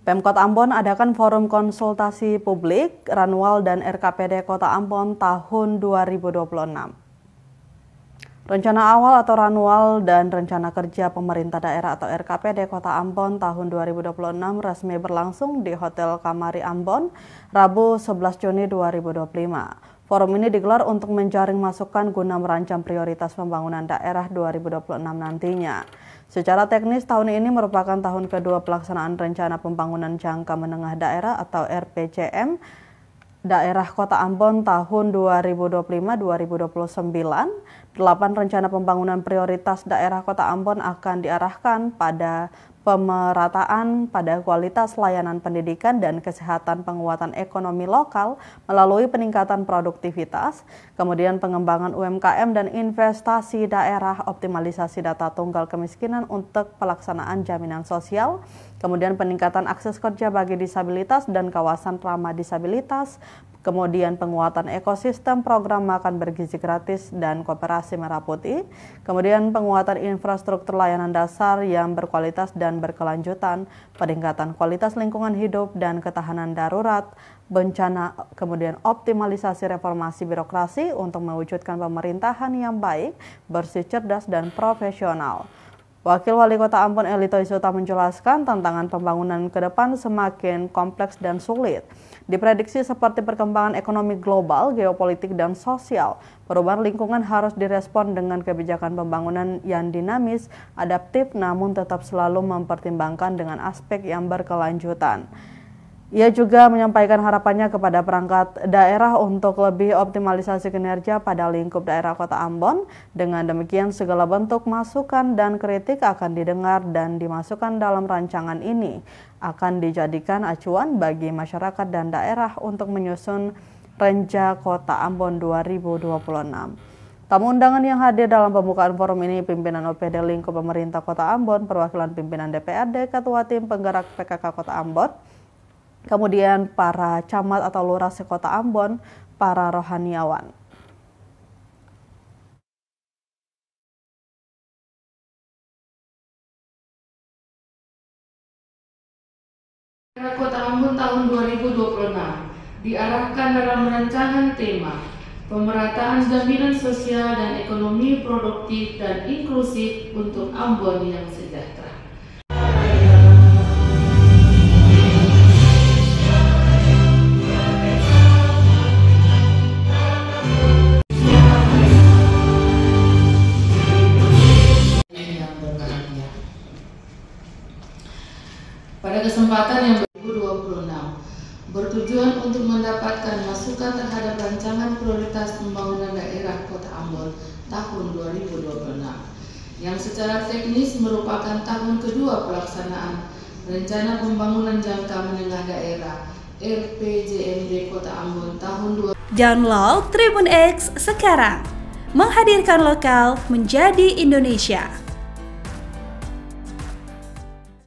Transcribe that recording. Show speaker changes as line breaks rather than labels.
Pemkot Ambon adakan forum konsultasi publik, Ranwal dan RKPD Kota Ambon tahun 2026. Rencana awal atau Ranwal dan Rencana Kerja Pemerintah Daerah atau RKPD Kota Ambon tahun 2026 resmi berlangsung di Hotel Kamari Ambon, Rabu 11 Juni 2025. Forum ini digelar untuk menjaring masukan guna merancang prioritas pembangunan daerah 2026 nantinya. Secara teknis, tahun ini merupakan tahun kedua pelaksanaan Rencana Pembangunan Jangka Menengah Daerah atau RPJM Daerah Kota Ambon tahun 2025-2029. 8 rencana pembangunan prioritas daerah Kota Ambon akan diarahkan pada pemerataan pada kualitas layanan pendidikan dan kesehatan, penguatan ekonomi lokal melalui peningkatan produktivitas, kemudian pengembangan UMKM dan investasi daerah, optimalisasi data tunggal kemiskinan untuk pelaksanaan jaminan sosial, kemudian peningkatan akses kerja bagi disabilitas dan kawasan ramah disabilitas, kemudian penguatan ekosistem program makan bergizi gratis dan koperasi merah putih, kemudian penguatan infrastruktur layanan dasar yang berkualitas dan berkelanjutan, peningkatan kualitas lingkungan hidup dan ketahanan darurat, bencana, kemudian optimalisasi reformasi birokrasi untuk mewujudkan pemerintahan yang baik, bersih, cerdas, dan profesional. Wakil Wali Kota Ambon Elito Isuta menjelaskan tantangan pembangunan ke depan semakin kompleks dan sulit. Diprediksi seperti perkembangan ekonomi global, geopolitik, dan sosial, perubahan lingkungan harus direspon dengan kebijakan pembangunan yang dinamis, adaptif, namun tetap selalu mempertimbangkan dengan aspek yang berkelanjutan. Ia juga menyampaikan harapannya kepada perangkat daerah untuk lebih optimalisasi kinerja pada lingkup daerah Kota Ambon. Dengan demikian, segala bentuk masukan dan kritik akan didengar dan dimasukkan dalam rancangan ini, akan dijadikan acuan bagi masyarakat dan daerah untuk menyusun Renja Kota Ambon 2026. Tamu undangan yang hadir dalam pembukaan forum ini pimpinan OPD lingkup pemerintah Kota Ambon, perwakilan pimpinan DPRD, Ketua Tim Penggerak PKK Kota Ambon, kemudian para camat atau lurah sekota Ambon, para rohaniawan.
Kota Ambon tahun 2026 diarahkan dalam rancangan tema pemerataan jaminan sosial dan ekonomi produktif dan inklusif untuk Ambon yang sejahtera. Pada kesempatan yang 2026 bertujuan untuk mendapatkan masukan terhadap rancangan prioritas pembangunan daerah Kota Ambon tahun 2026 yang secara teknis merupakan tahun kedua pelaksanaan Rencana Pembangunan Jangka Menengah Daerah RPJMD Kota Ambon tahun 2026.
Download Tribun X sekarang, menghadirkan lokal menjadi Indonesia.